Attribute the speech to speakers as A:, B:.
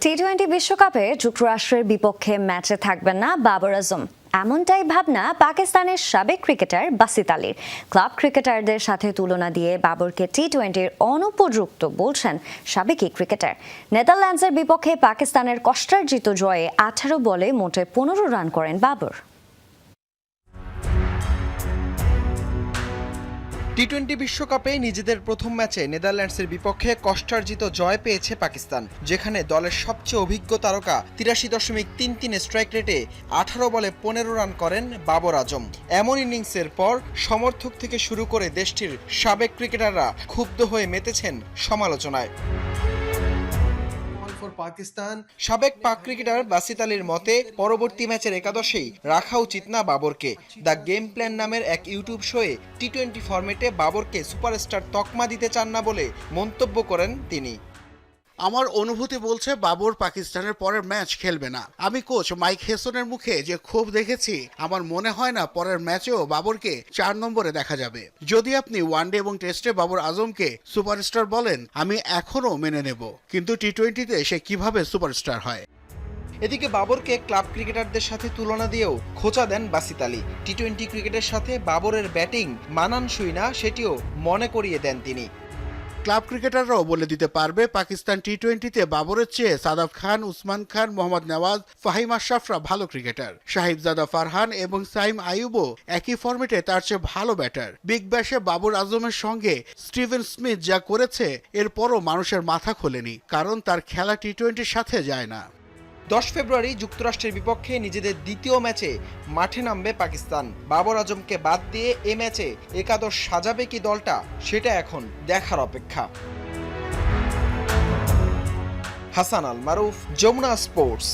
A: টি-20 বিশ্বকাপে যুক্তরাষ্ট্রের বিপক্ষে ম্যাচে থাকবেন না বাবর আজম, এমনটাই ভাবনা পাকিস্তানের সাবেক ক্রিকেটার বাসিত আলীর। ক্লাব ক্রিকেটারদের সাথে তুলনা দিয়ে বাবরকে টি-20-র অনুপযুক্ত বলছেন সাবেক এই ক্রিকেটার। নেদারল্যান্ডসের বিপক্ষে পাকিস্তানের কষ্টার্জিত জয়ে 18 বলে মোটে 15 রান করেন বাবর।
B: টি-20 বিশ্বকাপে নিজেদের প্রথম ম্যাচে নেদারল্যান্ডসের বিপক্ষে কষ্টার্জিত জয় পেয়েছে পাকিস্তান, যেখানে দলের সবচেয়ে অভিজ্ঞ তারকা 83.33 স্ট্রাইক রেটে 18 বলে 15 রান করেন বাবর আজম। এমন ইনিংসের পর সমর্থক থেকে শুরু করে দেশটির সাবেক ক্রিকেটাররা ক্ষুব্ধ হয়ে মেতেছেন সমালোচনায়। পাকিস্তান সাবেক পাক ক্রিকেটার বাসিত আলীর মতে পরবর্তী ম্যাচের একাদশেই রাখা উচিত না বাবরকে। দ্য গেম প্ল্যান নামের এক ইউটিউব শোয়ে টি-20 ফরম্যাটে বাবরকে সুপারস্টার তকমা দিতে চান না বলে মন্তব্য করেন তিনি।
C: আমার অনুভূতি বলছে বাবর পাকিস্তানের পরের ম্যাচ খেলবে না। আমি কোচ মাইক হেসনের মুখে যে ক্ষোভ দেখেছি, আমার মনে হয় না পরের ম্যাচেও বাবরকে 4 নম্বরে দেখা যাবে। যদি আপনি ওয়ানডে এবং টেস্টে বাবর আজমকে সুপারস্টার বলেন, আমি এখনও মেনে নেব, কিন্তু টি-20-তে সে কিভাবে সুপারস্টার হয়।
B: এদিকে বাবরকে ক্লাব ক্রিকেটারদের সাথে তুলনা দিয়েও খোঁচা দেন বাসিত আলী। টি-20 ক্রিকেটের সাথে বাবরের ব্যাটিং মানানসই না, সেটিও মনে করিয়ে দেন তিনি।
C: ক্লাব ক্রিকেটাররাও বলে দিতে পারবে পাকিস্তান টি-20-তে বাবরের চেয়ে সাদাব খান, উসমান খান, মোহাম্মদ নেওয়াজ, ফাহিম আশরাফরা ভালো ক্রিকেটার। সাহিবজাদা ফারহান এবং সাইম আইয়ুবও একই ফরম্যাটে তার চেয়ে ভালো ব্যাটার। বিগ ব্যাশে বাবর আজমের সঙ্গে স্টিভেন স্মিথ যা করেছে, এরপরও মানুষের মাথা খোলেনি, কারণ তার খেলা টি-20-র সাথে যায় না।
B: 10 ফেব্রুয়ারি যুক্তরাষ্ট্রের বিপক্ষে নিজেদের দ্বিতীয় ম্যাচে মাঠে নামবে পাকিস্তান। বাবর আজমকে বাদ দিয়ে এ ম্যাচে একাদশ সাজাবে কি দলটা, সেটা এখন দেখার অপেক্ষা। হাসান আল মারুফ, যমুনা স্পোর্টস।